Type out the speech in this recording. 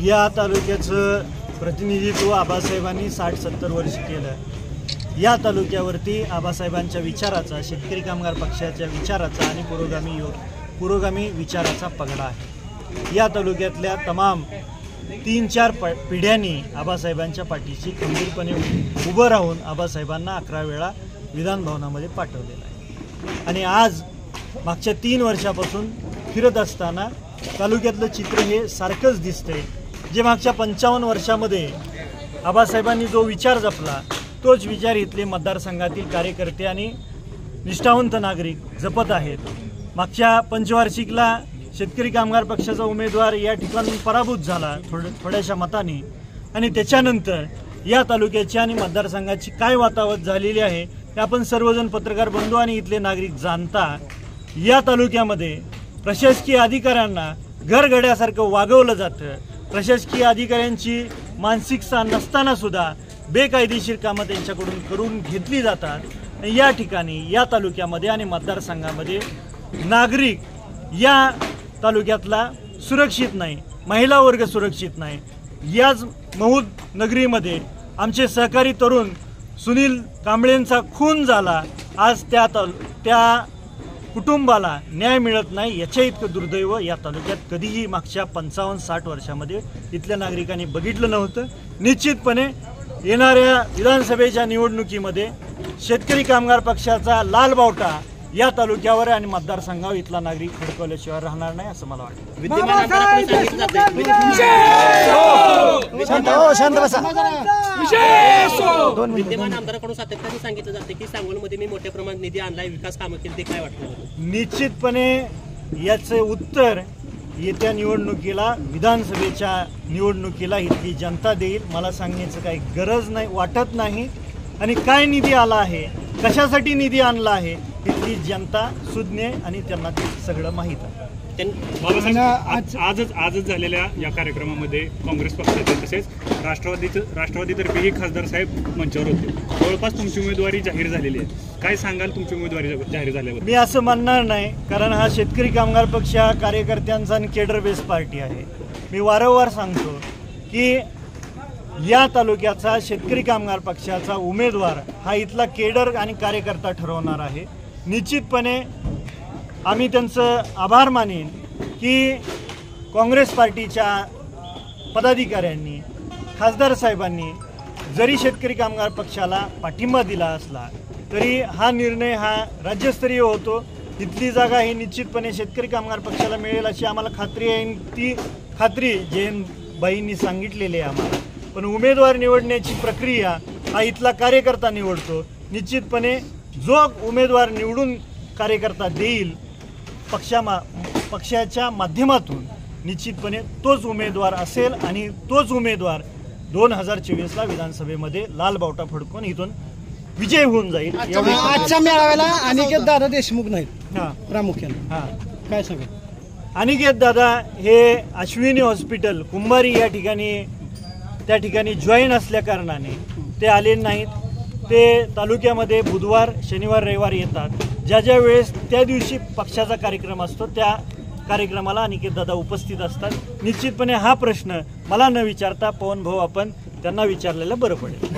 या तालुक्याचं प्रतिनिधित्व आबासाहेबांनी 60-70 वर्ष केलं। या तालुक्यावरती आबासाहेबांच्या विचाराचा, शेतकरी कामगार पक्षाच्या विचाराचा आणि पुरोगामी विचाराचा पगडा आहे। या तालुक्यातल्या तमाम 3-4 पिढ्यांनी आबासाहेबांच्या पाठीशी खंबीरपणे उभं राहून आबासाहेबांना 11 वेळा विधान भवनामध्ये पाठवलेलं आहे। आणि आज मागच्या 3 वर्षापासून फिरत असताना तालुक्यातलं चित्र हे सारखंच दिसतंय। जे मागच्या 55 वर्षामध्ये आबासाहेबांनी जो विचार जपला तोच विचार इथले मतदारसंघातील कार्यकर्ते आणि निष्ठावंत नागरिक जपत आहेत। मागच्या पंचवार्षिकला शेतकरी कामगार पक्षाचा उमेदवार या ठिकाणी पराभूत झाला थोड्याशा मताने, आणि त्याच्यानंतर या तालुक्याची आणि मतदारसंघाची काय वातावत झालेली आहे हे आपण सर्वजण पत्रकार बंधू आणि इथले नागरिक जाणता। या तालुक्यामध्ये प्रशासकीय अधिकाऱ्यांना घरगड्यासारखं वागवलं जातं। प्रशासकीय अधिकाऱ्यांची मानसिकता नसताना सुद्धा बेकायदेशीर कामं त्यांच्याकडून करून घेतली जातात। या ठिकाणी या तालुक्यामध्ये आणि मतदारसंघामध्ये नागरिक या तालुक्यातला सुरक्षित नाही, महिला वर्ग सुरक्षित नाही। याच महूद नगरीमध्ये आमचे सहकारी तरुण सुनील कांबळेंचा खून झाला। आज त्या कुटुंबाला न्याय मिळत नाही। याच्या इतकं दुर्दैव या तालुक्यात कधीही मागच्या 55-60 वर्षामध्ये इथल्या नागरिकांनी बघितलं नव्हतं। निश्चितपणे येणाऱ्या विधानसभेच्या निवडणुकीमध्ये शेतकरी कामगार पक्षाचा लाल बावटा या तालुक्यावर आणि मतदारसंघावर इथला नागरिक फडकवल्याशिवाय राहणार नाही असं मला वाटतं। विद्यमान आमदाराकडून सातत्याने सांगितलं जाते की सांगोलमध्ये मी मोठ्या प्रमाणात निधी आणलाय, विकास कामं केली, ते काय वाटतं? निश्चितपणे याचे उत्तर येत्या निवडणुकीला, विधानसभेच्या निवडणुकीला इथली जनता देईल। मला सांगण्याचं काही गरज नाही, वाटत नाही। आणि काय निधी आला आहे, कशासाठी निधी आणला आहे, इथली जनता सुज्ञ आणि त्यांना ते सगळं माहीत आहे। आजच झालेल्या या कार्यक्रमामध्ये काँग्रेस पक्षाचे तसेच राष्ट्रवादीतर्फेही खासदार साहेब मंचावर होते। जवळपास तुमची उमेदवारी जाहीर झालेली आहे, काय सांगाल तुमची उमेदवारी जाहीर झाल्यावर? मी असं म्हणणार नाही, कारण हा शेतकरी कामगार पक्ष हा कार्यकर्त्यांचा आणि केडर बेस पार्टी आहे। मी वारंवार सांगतो की या तालुक्याचा शेतकरी कामगार पक्षाचा उमेदवार हा इथला केडर आणि कार्यकर्ता ठरवणार आहे। निश्चितपणे आम्ही त्यांचं आभार मानेन की काँग्रेस पार्टीच्या पदाधिकाऱ्यांनी, खासदार साहेबांनी जरी शेतकरी कामगार पक्षाला पाठिंबा दिला असला तरी हा निर्णय हा राज्यस्तरीय होतो। इथली जागा ही निश्चितपणे शेतकरी कामगार पक्षाला मिळेल अशी आम्हाला खात्री आहे। ती खात्री जयंतबाईंनी सांगितलेली आहे आम्हाला। पण उमेदवार निवडण्याची प्रक्रिया हा इथला कार्यकर्ता निवडतो। निश्चितपणे जो उमेदवार निवडून कार्यकर्ता देईल पक्षाच्या माध्यमातून निश्चितपणे तोच उमेदवार असेल आणि तोच उमेदवार 2024ला विधानसभेमध्ये लाल बावटा फडकून इथून विजय होऊन जाईल। आजच्या मेळाव्याला अनिकेत दादा देशमुख नाहीत प्रामुख्याने, काय सांगा? अनिकेत दादा हे अश्विनी हॉस्पिटल कुंभारी त्या ठिकाणी जॉईन असल्या कारणाने ते आले नाहीत। ते तालुक्यामध्ये बुधवार, शनिवार, रविवार येतात। ज्या वेळेस त्या दिवशी पक्षाचा कार्यक्रम असतो त्या कार्यक्रमाला अनिकेत दादा उपस्थित असतात। निश्चितपणे हा प्रश्न मला न विचारता पवन भाऊ आपण त्यांना विचारलेला बरं पडेल।